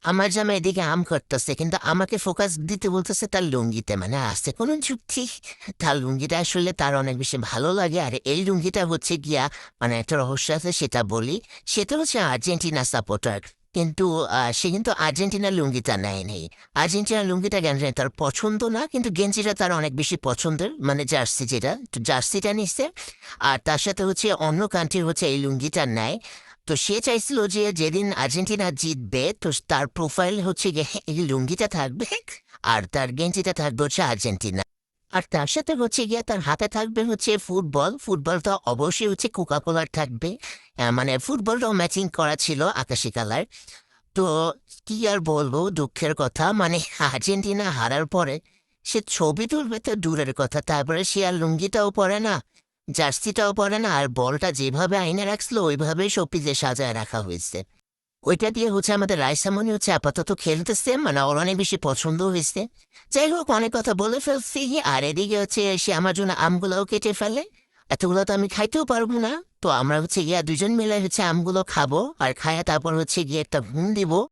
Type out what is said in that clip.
আমার জামা এদিকে আম করতেছে, কিন্তু আমাকে ফোকাস দিতে বলতেছে তার লুঙ্গিতে। মানে আসছে কোনো যুক্তি? তার লুঙ্গিটা আসলে তার অনেক বেশি ভালো লাগে। আর এই লুঙ্গিটা হচ্ছে গিয়া, মানে একটা রহস্য আছে সেটা বলি। সেটা হচ্ছে আর্জেন্টিনা সাপোর্টার, কিন্তু সে কিন্তু আর্জেন্টিনার লুঙ্গিটা নেয়নি। আর্জেন্টিনার লুঙ্গিটা কেন জানি তার পছন্দ না, কিন্তু গেঞ্জিটা তার অনেক বেশি পছন্দের, মানে জার্সি যেটা, তো জার্সিটা নিচ্ছে। আর তার সাথে হচ্ছে অন্য কান্ট্রি হচ্ছে এই লুঙ্গিটা নেয়। তো সে চাইছিল যে যেদিন আর্জেন্টিনা জিতবে তো তার প্রোফাইল হচ্ছে গিয়ে এই লুঙ্গিটা থাকবে, আর তার গেঞ্জিটা থাকবে হচ্ছে আর্জেন্টিনা। আর তার সাথে হচ্ছে গিয়ে তার হাতে থাকবে হচ্ছে ফুটবল। ফুটবলটা অবশ্যই হচ্ছে কোকাকোলার থাকবে। মানে ফুটবলটাও ম্যাচিং করা ছিল আকাশি কালার। তো কি আর বলবো, দুঃখের কথা, মানে আর্জেন্টিনা হারার পরে সে ছবি তুলবে তো দূরের কথা, তারপরে সে আর লুঙ্গিটাও পরে না, জার্সিটাও পরে না, আর বলটা যেভাবে আইনে রাখছিল ওইভাবেই শোপিসে সাজায় রাখা হয়েছে। ওইটা দিয়ে হচ্ছে আমাদের রাইসামনি হচ্ছে আপাতত খেলতেছে, মানে ওর অনেক বেশি পছন্দ হয়েছে। যাই হোক, অনেক কথা বলে ফেলছি। আর এদিকে হচ্ছে সে আমার জন্য আমগুলোও কেটে ফেলে। এতগুলো তো আমি খাইতেও পারবো না। তো আমরা হচ্ছে গিয়া দুজন মিলে হচ্ছে আমগুলো খাবো, আর খায়া তারপর হচ্ছে গিয়ে একটা ঘুম দিব।